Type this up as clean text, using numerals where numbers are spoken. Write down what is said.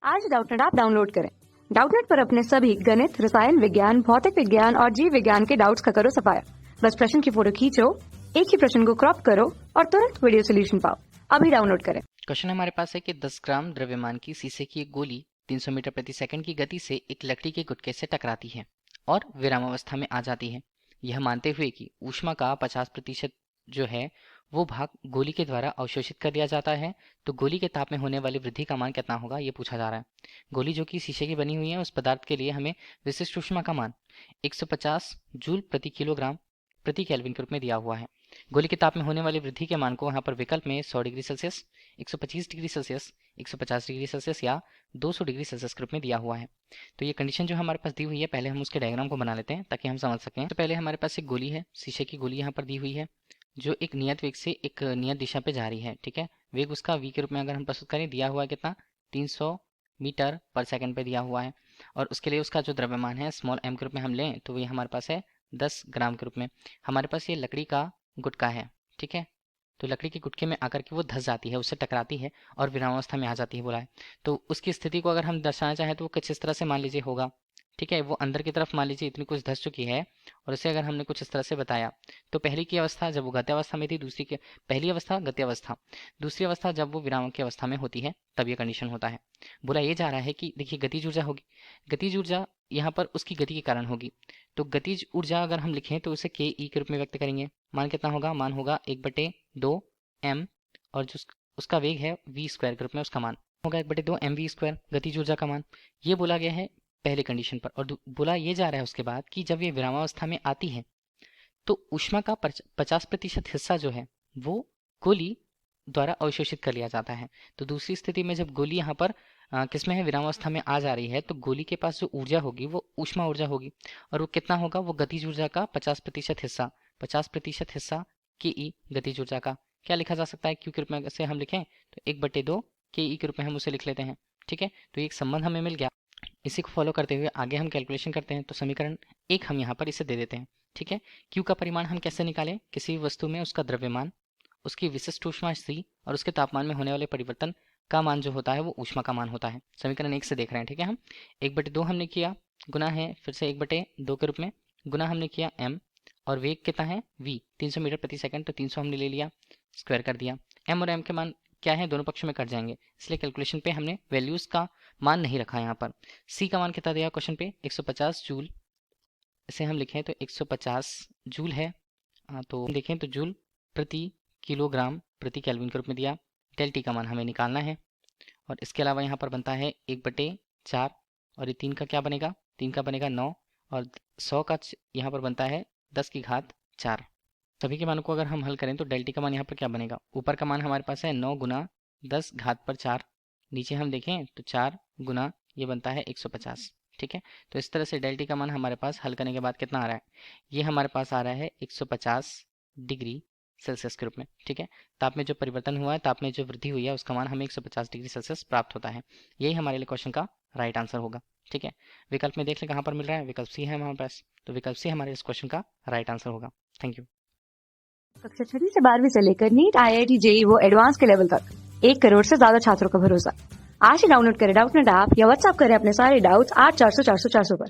आज Doubtnut app download करें। Doubtnut पर अपने सभी गणित, रसायन विज्ञान, भौतिक विज्ञान और जीव विज्ञान के डाउट्स का करो सफाया। बस प्रश्न की फोटो खींचो, एक ही प्रश्न को क्रॉप करो और तुरंत वीडियो सोल्यूशन पाओ। अभी डाउनलोड करें। क्वेश्चन हमारे पास है कि 10 ग्राम द्रव्यमान की शीशे की एक गोली 300 मीटर प्रति सेकंड की गति से एक लकड़ी के गुटके से टकराती है और विरामावस्था में आ जाती है, यह मानते हुए कि ऊष्मा का 50% जो है वो भाग गोली के द्वारा अवशोषित कर लिया जाता है, तो गोली के ताप में होने वाली वृद्धि का मान कितना होगा ये पूछा जा रहा है। गोली जो कि शीशे की बनी हुई है उस पदार्थ के लिए हमें विशिष्ट ऊष्मा का मान 150 जूल प्रति किलोग्राम प्रति केल्विन के रूप में दिया हुआ है। गोली के ताप में होने वाली वृद्धि के मान को यहाँ पर विकल्प में 100 degree Celsius, 125 degree Celsius, 150 degree Celsius या 200 डिग्री सेल्सियस के रूप में दिया हुआ है। तो ये कंडीशन जो हमारे पास दी हुई है, पहले हम उसके डायग्राम को बना लेते हैं ताकि हम समझ सकें। तो पहले हमारे पास एक गोली है, शीशे की गोली यहाँ पर दी हुई है जो एक नियत वेग से एक नियत दिशा पे जा रही है। ठीक है, वेग उसका v के रूप में अगर हम प्रस्तुत करें, दिया हुआ है कितना 300 मीटर पर सेकंड पे दिया हुआ है, और उसके लिए उसका जो द्रव्यमान है स्मॉल m के रूप में हम लें तो ये हमारे पास है 10 ग्राम के रूप में। हमारे पास ये लकड़ी का गुटका है, ठीक है, तो लकड़ी के गुटके में आकर के वो धंस जाती है, उससे टकराती है और विरामावस्था में आ जाती है बोला है। तो उसकी स्थिति को अगर हम दर्शाना चाहें तो वो कुछ इस तरह से मान लीजिए होगा। ठीक है, वो अंदर की तरफ मान लीजिए इतनी कुछ धस चुकी है और उसे अगर हमने कुछ इस तरह से बताया तो पहली की अवस्था जब वो गत्यावस्था में थी, दूसरी की पहली अवस्था गत्यावस्था, दूसरी अवस्था जब वो विराम की अवस्था में होती है तब ये कंडीशन होता है। बोला ये जा रहा है कि देखिए गतिज ऊर्जा होगी, गतिज ऊर्जा यहाँ पर उसकी गति के कारण होगी, तो गतिज ऊर्जा अगर हम लिखें तो उसे के ई के रूप में व्यक्त करेंगे। मान कितना होगा, मान होगा 1/2 m और जो उसका वेग है v स्क्वायर के रूप में उसका मान होगा 1/2 mv स्क्वायर गतिज ऊर्जा का मान। ये बोला गया है पहले कंडीशन पर। और बोला ये जा रहा है उसके बाद कि जब ये विरामावस्था में आती है तो ऊष्मा का 50% हिस्सा जो है वो गोली द्वारा अवशोषित कर लिया जाता है। तो दूसरी स्थिति में जब गोली यहाँ पर किसमें है, विरामावस्था में आ जा रही है, तो गोली के पास जो ऊर्जा होगी वो ऊष्मा ऊर्जा होगी, और वो कितना होगा, वो गतिज ऊर्जा का 50% हिस्सा, 50% हिस्सा के ई गतिज ऊर्जा का। क्या लिखा जा सकता है, क्यू के रूप में से हम लिखें तो 1/2 के ई के रूप में हम उसे लिख लेते हैं। ठीक है, तो एक संबंध हमें मिल गया। इसी को फॉलो करते हुए आगे हम कैलकुलेशन करते हैं। तो समीकरण 1 हम यहाँ पर इसे दे देते हैं। ठीक है, क्यू का परिमाण हम कैसे निकालें, किसी वस्तु में उसका द्रव्यमान, उसकी विशिष्ट ऊष्मा सी और उसके तापमान में होने वाले परिवर्तन का मान जो होता है वो ऊष्मा का मान होता है। समीकरण 1 से देख रहे हैं। ठीक है, हम 1/2 हमने किया, गुना है फिर से 1/2 के रूप में, गुना हमने किया m, और वेग कितना है v 300 मीटर प्रति सेकंड, तो 300 हमने ले लिया, स्क्वायर कर दिया। m और m के मान क्या है, दोनों पक्ष में कट जाएंगे, इसलिए कैलकुलेशन पे हमने वैल्यूज का मान नहीं रखा यहाँ पर। c का मान कितना दिया क्वेश्चन पे, 150 जूल, इसे हम लिखें तो 150 जूल है, तो देखें तो जूल प्रति किलोग्राम प्रति केल्विन के रूप में दिया। डेल टी का मान हमें निकालना है, और इसके अलावा यहाँ पर बनता है 1/4, और ये 3 का क्या बनेगा, 3 का बनेगा 9, और 100 का यहाँ पर बनता है 10 की घात 4। सभी के मानों को अगर हम हल करें तो डेल टी का मान यहाँ पर क्या बनेगा, ऊपर का मान हमारे पास है 9 गुना 10 घात पर 4, नीचे हम देखें तो 4 गुना ये बनता है 150। ठीक है, तो इस तरह से डेल टी का मान हमारे पास हल करने के बाद कितना आ रहा है, ये हमारे पास आ रहा है 150 डिग्री सेल्सियस के रूप में। ठीक है, ताप में जो परिवर्तन हुआ है, ताप में जो वृद्धि हुई है, उसका मान हमें 150 डिग्री सेल्सियस प्राप्त होता है। यही हमारे लिए क्वेश्चन का राइट आंसर होगा। ठीक है, विकल्प में देख लें कहाँ पर मिल रहा है, विकल्प सी है हमारे पास, तो विकल्प सी हमारे इस क्वेश्चन का राइट आंसर होगा। Thank you. कक्षा 6 से 12वीं से लेकर नीट, IIT, JEE वो एडवांस के लेवल तक 1 करोड़ से ज्यादा छात्रों का भरोसा। आज ही डाउनलोड करें डाउटनेट ऐप या व्हाट्सएप करें अपने सारे डाउट्स 8400 400 400 पर।